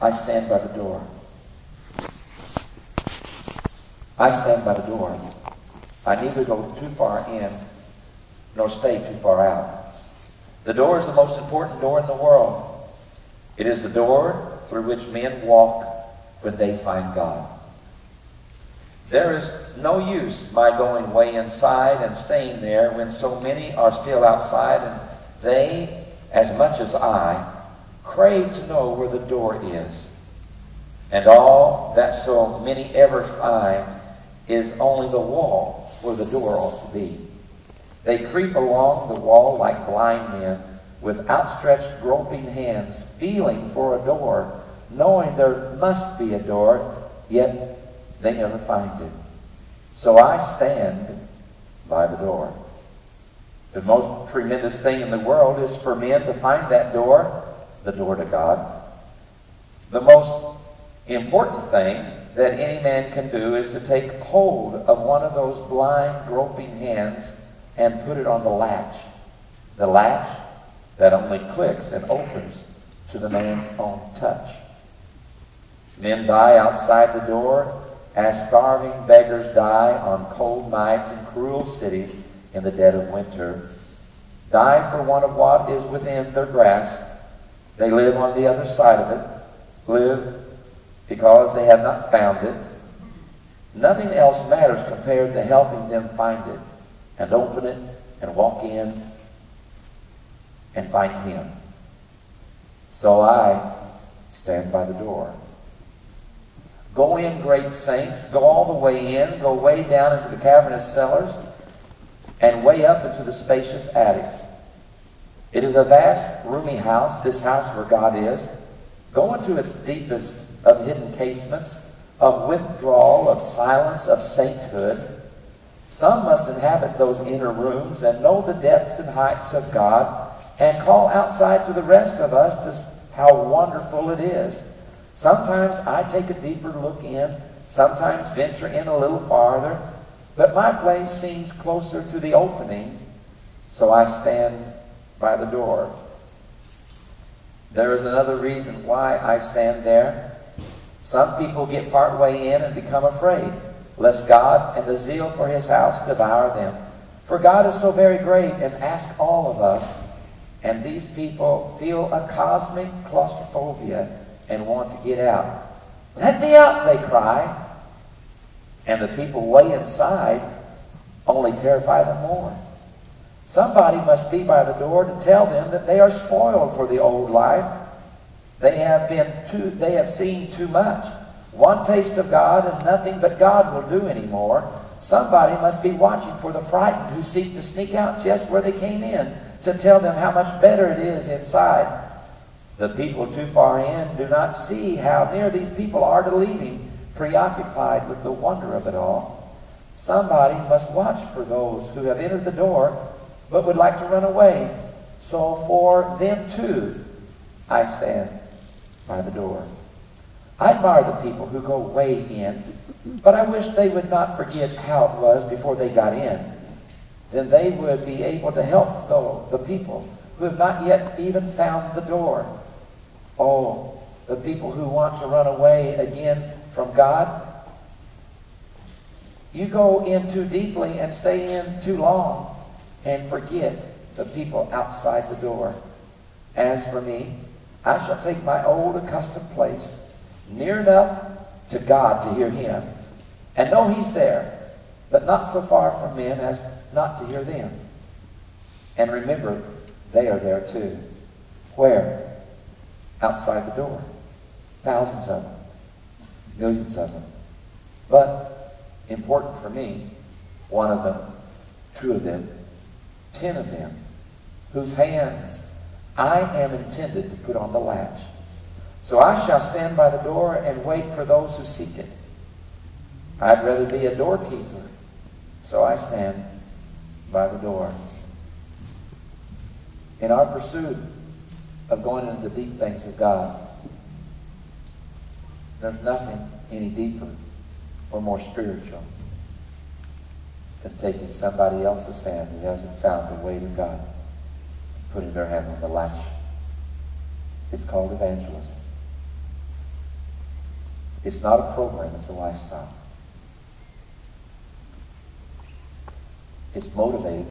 I stand by the door. I stand by the door. I neither go too far in nor stay too far out. The door is the most important door in the world. It is the door through which men walk when they find God. There is no use my going way inside and staying there when so many are still outside, and they, as much as I, crave to know where the door is. And all that so many ever find is only the wall where the door ought to be. They creep along the wall like blind men with outstretched groping hands, feeling for a door, knowing there must be a door, yet they never find it. So I stand by the door. The most tremendous thing in the world is for men to find that door, the door to God. The most important thing that any man can do is to take hold of one of those blind, groping hands and put it on the latch. The latch that only clicks and opens to the man's own touch. Men die outside the door as starving beggars die on cold nights in cruel cities in the dead of winter. Die for want of what is within their grasp. They live on the other side of it. Live because they have not found it. Nothing else matters compared to helping them find it and open it and walk in and find Him. So I stand by the door. Go in, great saints. Go all the way in. Go way down into the cavernous cellars and way up into the spacious attics. It is a vast, roomy house, this house where God is. Go into its deepest of hidden casements, of withdrawal, of silence, of sainthood. Some must inhabit those inner rooms and know the depths and heights of God and call outside to the rest of us just how wonderful it is. Sometimes I take a deeper look in, sometimes venture in a little farther, but my place seems closer to the opening, so I stand by the door. There is another reason why I stand there. Some people get part way in and become afraid, lest God and the zeal for His house devour them. For God is so very great and asks all of us, and these people feel a cosmic claustrophobia and want to get out. Let me out, they cry. And the people way inside only terrify them more. Somebody must be by the door to tell them that they are spoiled for the old life. They have seen too much. One taste of God and nothing but God will do anymore. Somebody must be watching for the frightened who seek to sneak out just where they came in to tell them how much better it is inside. The people too far in do not see how near these people are to leaving, preoccupied with the wonder of it all. Somebody must watch for those who have entered the door but would like to run away. So for them too, I stand by the door. I admire the people who go way in, but I wish they would not forget how it was before they got in. Then they would be able to help the people who have not yet even found the door. Oh, the people who want to run away again from God. You go in too deeply and stay in too long and forget the people outside the door. As for me, I shall take my old accustomed place, near enough to God to hear Him, and know He's there, but not so far from men as not to hear them. And remember, they are there too. Where? Outside the door. Thousands of them. Millions of them. But, important for me, one of them, two of them, 10 of them, whose hands I am intended to put on the latch. So I shall stand by the door and wait for those who seek it. I'd rather be a doorkeeper, so I stand by the door. In our pursuit of going into the deep things of God, there's nothing any deeper or more spiritual than taking somebody else's hand who hasn't found the way to God, putting their hand on the latch. It's called evangelism. It's not a program, it's a lifestyle. It's motivated